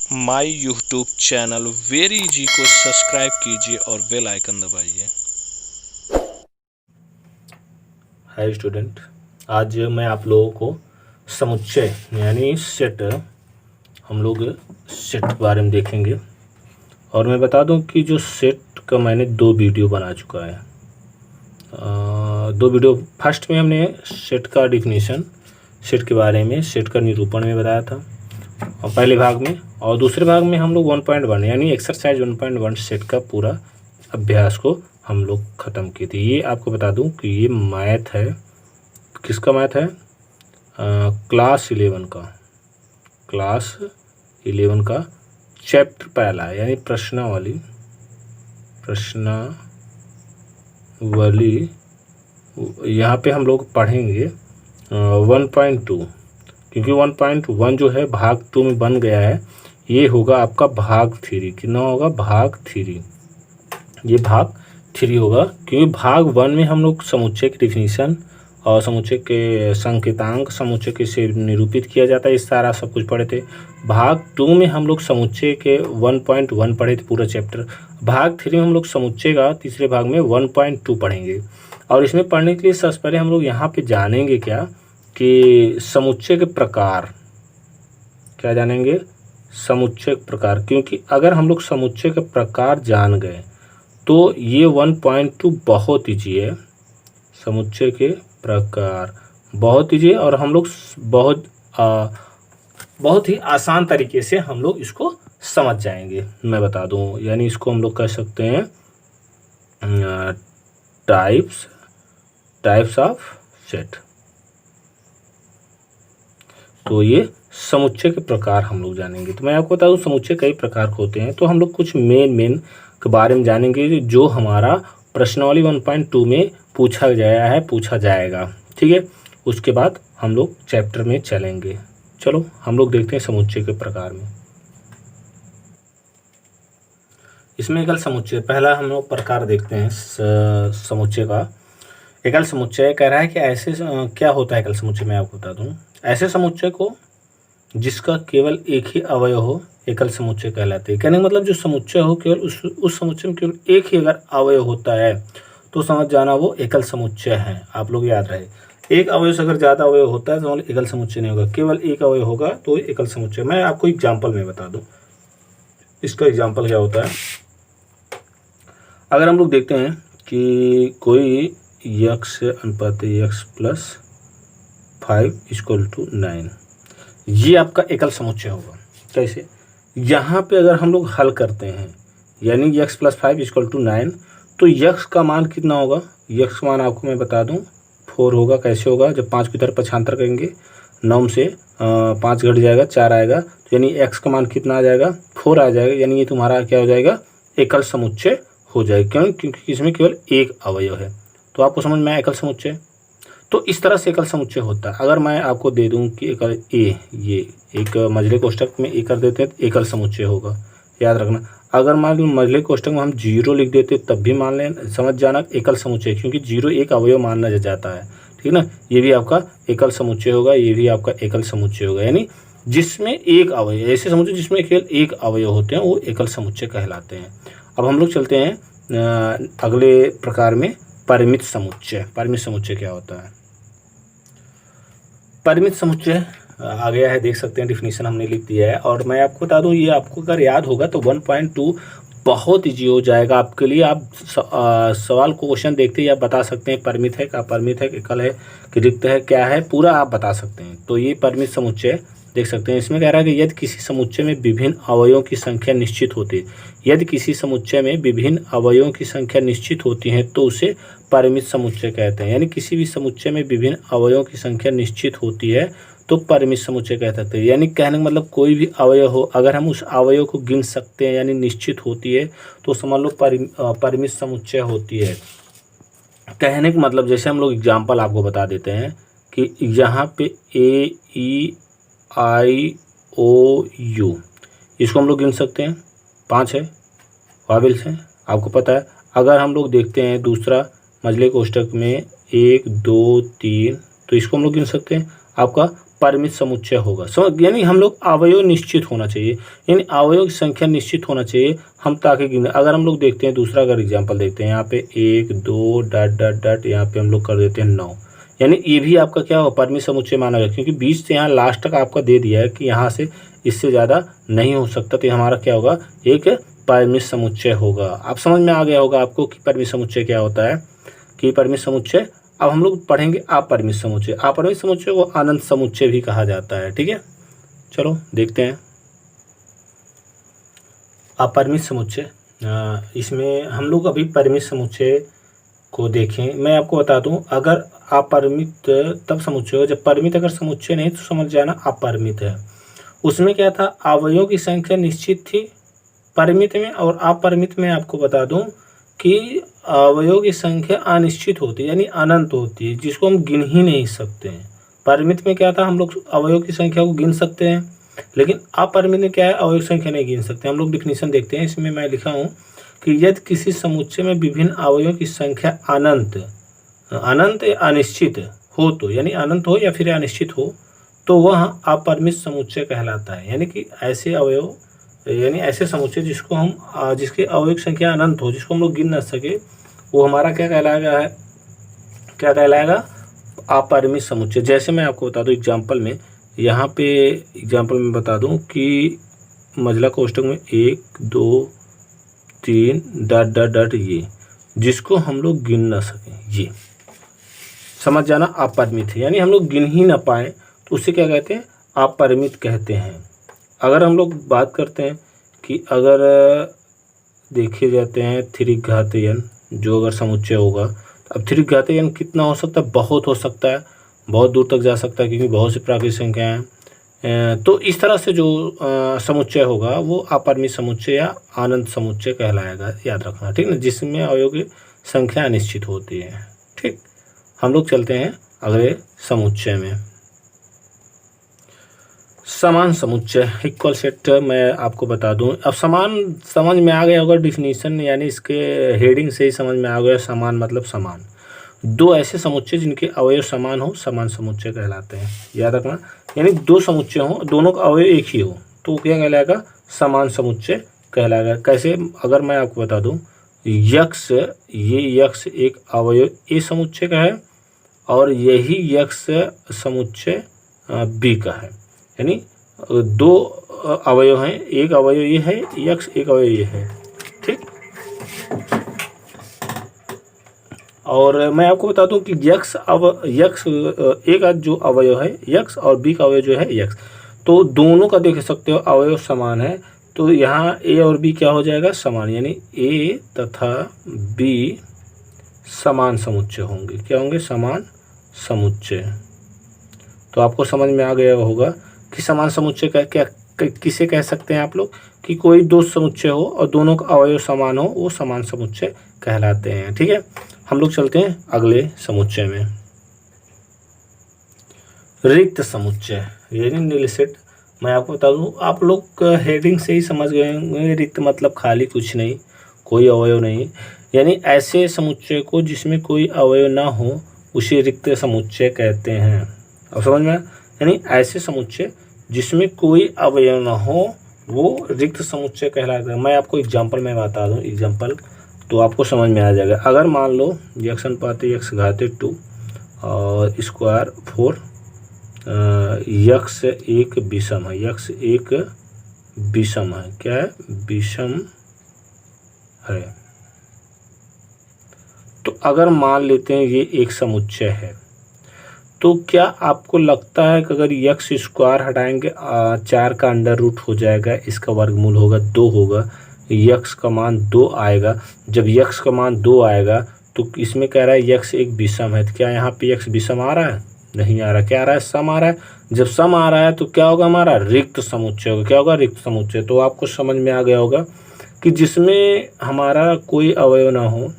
My YouTube channel very easy को subscribe कीजिए और बेल आइकन दबाइए। हाय स्टूडेंट, आज मैं आप लोगों को समुच्चय यानी सेट हम लोग सेट के बारे में देखेंगे। और मैं बता दूं कि जो सेट का मैंने 2 वीडियो बना चुका है। 2 वीडियो, फर्स्ट में हमने सेट का डिफिनीशन, सेट के बारे में, सेट का निरूपण में बताया था और पहले भाग में, और दूसरे भाग में हम लोग 1.1 यानी एक्सरसाइज 1.1 सेट का पूरा अभ्यास को हम लोग ख़त्म किए थे। ये आपको बता दूं कि ये मैथ है। किसका मैथ है? क्लास 11 का चैप्टर पहला यानी प्रश्नावली यहाँ पे हम लोग पढ़ेंगे 1.2, क्योंकि 1.1 जो है भाग 2 में बन गया है। ये होगा आपका भाग 3। कितना होगा? भाग 3। ये भाग 3 होगा, क्योंकि भाग 1 में हम लोग समुच्चय की डिफिनीशन और समुच्चय के संकेतांक, समुच्चय कैसे निरूपित किया जाता है, इस सारा सब कुछ पढ़े थे। भाग 2 में हम लोग समुच्चय के 1.1 पढ़े थे पूरा चैप्टर। भाग 3 में हम लोग समुच्चय का तीसरे भाग में 1.2 पढ़ेंगे। और इसमें पढ़ने के लिए सबसे पहले हम लोग यहाँ पे जानेंगे क्या कि समुच्चय के प्रकार। क्या जानेंगे? समुच्चय के प्रकार। क्योंकि अगर हम लोग समुच्चय के प्रकार जान गए तो ये 1.2 बहुत ईजी है। समुच्चय के प्रकार बहुत ईजी है और हम लोग बहुत ही आसान तरीके से हम लोग इसको समझ जाएंगे। मैं बता दूं, यानी इसको हम लोग कह सकते हैं टाइप्स ऑफ सेट। तो ये समुच्चय के प्रकार हम लोग जानेंगे। तो मैं आपको बता दूं समुच्चय कई प्रकार के होते हैं। तो हम लोग कुछ मेन के बारे में जानेंगे जो हमारा प्रश्नावली 1.2 में पूछा जाएगा। ठीक है, उसके बाद हम लोग चैप्टर में चलेंगे। चलो हम लोग देखते हैं समुच्चय के प्रकार में। इसमें एकल समुच्चय, पहला हम लोग प्रकार देखते हैं समुच्चय का। एकल समुच्चय कह रहा है कि ऐसे क्या होता है एकल समुच्चय, मैं आपको बता दूं। ऐसे समुच्चय को जिसका केवल एक ही अवयव हो एकल समुच्चय कहलाते हैं। कहने का मतलब जो समुच्चय हो केवल उस समुच्चय में केवल एक ही अगर अवयव होता है तो समझ जाना वो एकल समुच्चय है। आप लोग याद रहे, एक अवयव से अगर ज़्यादा अवयव होता है तो मतलब एकल समुच्चय नहीं होगा। केवल एक अवयव होगा तो एकल समुच्चय। मैं आपको एग्जाम्पल में बता दूँ, इसका एग्जाम्पल क्या होता है। अगर हम लोग देखते हैं कि कोई x अनुपात x + 5 = 9, ये आपका एकल समुच्चय होगा। कैसे? यहाँ पे अगर हम लोग हल करते हैं यानी x + 5 = 9, तो x का मान कितना होगा? x का मान आपको मैं बता दूं 4 होगा। कैसे होगा? जब 5 की तरफ पक्षांतर करेंगे, 9 से 5 घट जाएगा, 4 आएगा, तो यानी x का मान कितना आ जाएगा? 4 आ जाएगा। यानी ये तुम्हारा क्या हो जाएगा? एकल समुच्चय हो जाएगा। क्यों? क्योंकि इसमें केवल एक अवयव है। तो आपको समझ में आया एकल समुच्चय। तो इस तरह से एकल समुच्चय होता है। अगर मैं आपको दे दूं कि एकल ये एक मझले कोष्ठक में ए कर देते हैं तो एकल समुच्चय होगा, याद रखना। अगर मान लो मझले कोष्ठक में हम 0 लिख देते तब भी मान लें, समझ जाना एकल समुच्चय, क्योंकि 0 एक अवयव माना जाता है। ठीक ना? ये भी आपका एकल समुच्चय होगा, ये भी आपका एकल समुच्चय होगा। यानी जिसमें एक अवयव, ऐसे समुच्चय जिसमें केवल एक अवयव होते हैं वो एकल समुच्चय कहलाते हैं। अब हम लोग चलते हैं अगले प्रकार में, परिमित समुच्चय। परिमित समुच्चय क्या होता है? परिमित समुच्चय आ गया है, देख सकते हैं, डिफिनीशन हमने लिख दिया है। और मैं आपको बता दूं, ये आपको अगर याद होगा तो 1.2 बहुत ईजी हो जाएगा आपके लिए। आप सवाल को क्वेश्चन देखते ही आप बता सकते हैं परिमित है, अपरिमित है, एकल है कि रिक्त है, क्या है, पूरा आप बता सकते हैं। तो ये परिमित समुच्चय देख सकते हैं। इसमें कह रहा है कि यदि किसी समुच्चय में विभिन्न अवयवों की संख्या निश्चित होती है, यदि किसी समुच्चय में विभिन्न अवयवों की संख्या निश्चित होती है तो उसे परिमित समुच्चय कहते हैं। यानी किसी भी समुच्चय में विभिन्न अवयवों की संख्या निश्चित होती है तो परिमित समुच्चय कह सकते हैं। यानी कहने का मतलब कोई भी अवयव हो, अगर हम उस अवयव को गिन सकते हैं यानी निश्चित होती है तो समझ लो परिमित समुच्चय होती है। कहने का मतलब जैसे हम लोग एग्जाम्पल आपको बता देते हैं कि यहाँ पे AEIOU, इसको हम लोग गिन सकते हैं, 5 है, वावेल्स हैं, आपको पता है। अगर हम लोग देखते हैं दूसरा मझले कोष्ठक में 1 2 3, तो इसको हम लोग गिन सकते हैं, आपका परिमित समुच्चय होगा। समझ, यानी हम लोग अवयव निश्चित होना चाहिए, यानी अवयव की संख्या निश्चित होना चाहिए हम ताकि गिने। अगर हम लोग देखते हैं दूसरा अगर एग्जाम्पल देखते हैं, यहाँ पे 1 2 डॉट डॉट डॉट, यहाँ पे हम लोग कर देते हैं 9, यानी ये भी आपका क्या हो, परिमित समुच्चय माना गया, क्योंकि बीच से यहाँ लास्ट तक आपका दे दिया है कि यहाँ से इससे ज़्यादा नहीं हो सकता, तो ये हमारा क्या होगा, एक परिमित समुच्चय होगा। आप समझ में आ गया होगा आपको कि परिमित समुच्चय क्या होता है, कि परिमित समुच्चय। अब हम लोग पढ़ेंगे अपरिमित समुच्चय। अपरिमित समुच्चय को अनंत समुच्चय भी कहा जाता है। ठीक है, चलो देखते हैं अपरिमित समुच्चय। इसमें हम लोग अभी परिमित समुच्चय को देखें। मैं आपको बता दूं, अगर अपरिमित तब समुच्चय हो जब परिमित अगर समुच्चय नहीं तो समझ जाना अपरिमित है। उसमें क्या था, अवयवों की संख्या निश्चित थी परिमित में, और अपरिमित में आपको बता दूं कि अवयवों की संख्या अनिश्चित होती है, यानी अनंत होती है, जिसको हम गिन ही नहीं सकते हैं। परिमित में क्या था, हम लोग अवयवों की संख्या को गिन सकते हैं, लेकिन अपरिमित में क्या है, अवयव की संख्या नहीं गिन सकते। हम लोग डिफिनीशन देखते हैं, इसमें मैं लिखा हूँ कि यदि किसी समुच्चय में विभिन्न अवयवों की संख्या अनंत या अनिश्चित हो, तो यानी अनंत हो या फिर अनिश्चित हो, तो वह अपरिमित समुच्चय कहलाता है। यानी कि ऐसे अवयव, यानी ऐसे समुच्चय जिसको हम जिसके अवयव की संख्या अनंत हो, जिसको हम लोग गिन न सके, वो हमारा क्या कहलाएगा, अपरिमित समुच्चय। जैसे मैं आपको बता दूं एग्जाम्पल में, यहाँ पे एग्जाम्पल में बता दूं कि मजला कोष्ठक में 1 2 3 डॉट डॉट डॉट, ये जिसको हम लोग गिन ना सकें, ये समझ जाना अपरिमित है, यानी हम लोग गिन ही ना पाए, तो उसे क्या कहते हैं, अपरिमित कहते हैं। अगर हम लोग बात करते हैं कि अगर देखे जाते हैं 3 घातीय n, जो अगर समुच्चय होगा, अब 3 घातीय n कितना हो सकता है, बहुत हो सकता है, बहुत दूर तक जा सकता है, क्योंकि बहुत सी प्राकृतिक संख्याएं हैं। तो इस तरह से जो समुच्चय होगा वो अपरिमित समुच्चय या अनंत समुच्चय कहलाएगा, याद रखना, ठीक ना, जिसमें अवयवों की संख्या अनिश्चित होती है। ठीक, हम लोग चलते हैं अगले समुच्चय में। समान समुच्चय, इक्वल सेट। मैं आपको बता दूं, अब समान समझ में आ गया होगा डिफिनीशन, यानी इसके हेडिंग से ही समझ में आ गया। समान मतलब समान, दो ऐसे समुच्चय जिनके अवयव समान हो, समान समुच्चय कहलाते हैं, याद रखना। यानी दो समुच्चय हो, दोनों का अवयव एक ही हो, तो क्या कहलाएगा, समान समुच्चय कहलाएगा। कैसे, अगर मैं आपको बता दूं, यक्स, ये यक्स एक अवयव ए समुच्चय का है, और यही यक्स समुच्चय बी का है, यानी दो अवयव हैं, एक अवयव ये है यक्स, एक अवयव ये है। ठीक, और मैं आपको बता दूं कि यक्स ए का जो अवयव है यक्स, और बी का अवयव जो है यक्स, तो दोनों का देख सकते हो अवयव समान है, तो यहाँ ए और बी क्या हो जाएगा, समान, यानी ए तथा बी समान समुच्चय होंगे। क्या होंगे, समान समुच्चय। तो आपको समझ में आ गया होगा कि समान समुच्चय का क्या किसे कह सकते हैं आप लोग, कि कोई दो समुच्चय हो और दोनों का अवयव समान हो, वो समान समुच्चय कहलाते हैं। ठीक है, हम लोग चलते हैं अगले समुच्चय में, रिक्त समुच्चय, यानी नील सेट। मैं आपको बता दूं, आप लोग हेडिंग से ही समझ गए होंगे, रिक्त मतलब खाली, कुछ नहीं, कोई अवयव नहीं, यानी ऐसे समुच्चय को जिसमें कोई अवयव ना हो उसे रिक्त समुच्चय कहते हैं। अब समझ में, यानी ऐसे समुच्चय जिसमें कोई अवयव ना हो वो रिक्त समुच्चय कहलाता है। मैं आपको एग्जांपल में बता दूं, एग्जांपल तो आपको समझ में आ जाएगा। अगर मान लो यक्स अनुपात यक्स घातिक 2 और स्क्वायर 4, यक्स एक विषम है, यक्स एक विषम है, क्या है, विषम है। तो अगर मान लेते हैं ये एक समुच्चय है, तो क्या आपको लगता है कि अगर यक्स स्क्वायर हटाएंगे 4 का अंडर रूट हो जाएगा, इसका वर्गमूल होगा 2 होगा, यक्स का मान 2 आएगा। जब यक्स का मान 2 आएगा तो इसमें कह रहा है यक्स एक विषम है, तो क्या यहाँ पे यक्स विषम आ रहा है, नहीं आ रहा, क्या आ रहा है, सम आ रहा है। जब सम आ रहा है तो क्या होगा, हमारा रिक्त समुच्चय होगा। क्या होगा, रिक्त समुच्चय। तो आपको समझ में आ गया होगा कि जिसमें हमारा कोई अवयव ना हो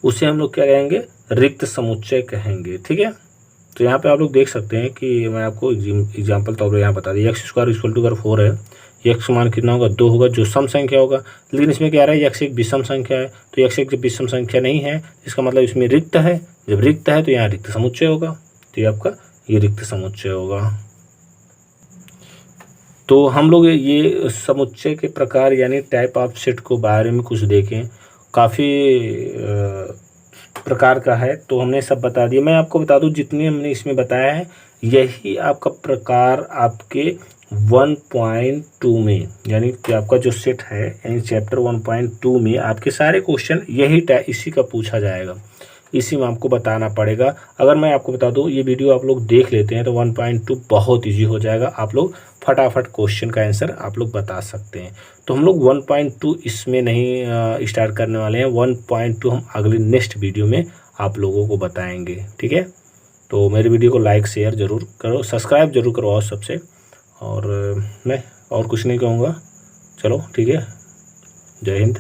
उसे हम लोग क्या कहेंगे, रिक्त समुच्चय कहेंगे। ठीक है, तो यहाँ पे आप लोग देख सकते हैं कि मैं आपको एग्जाम्पल तौर पर यहाँ बता दें, यक्स स्क्वायर इक्वल टू अगर 4 है, यक्स मान कितना होगा, 2 होगा, जो सम संख्या होगा। लेकिन इसमें क्या आ रहा है, यक्स एक विषम संख्या है, तो यक्स एक जब विषम संख्या नहीं है इसका मतलब इसमें रिक्त है, जब रिक्त है तो यहाँ रिक्त समुच्चय होगा, तो ये आपका ये रिक्त समुच्चय होगा। तो हम लोग ये समुच्चय के प्रकार यानी टाइप ऑफ सेट को बारे में कुछ देखें, काफ़ी प्रकार का है, तो हमने सब बता दिया। मैं आपको बता दूं जितने हमने इसमें बताया है यही आपका प्रकार आपके 1.2 में, यानी कि आपका जो सेट है यानी चैप्टर 1.2 में आपके सारे क्वेश्चन यही इसी का पूछा जाएगा, इसी में आपको बताना पड़ेगा। अगर मैं आपको बता दूं ये वीडियो आप लोग देख लेते हैं तो 1.2 बहुत इजी हो जाएगा, आप लोग फटाफट क्वेश्चन का आंसर आप लोग बता सकते हैं। तो हम लोग 1.2 इसमें नहीं स्टार्ट करने वाले हैं, 1.2 हम अगले नेक्स्ट वीडियो में आप लोगों को बताएंगे, ठीक है। तो मेरे वीडियो को लाइक शेयर ज़रूर करो, सब्सक्राइब जरूर करवाओ सबसे, और मैं और कुछ नहीं कहूँगा। चलो ठीक है, जय हिंद।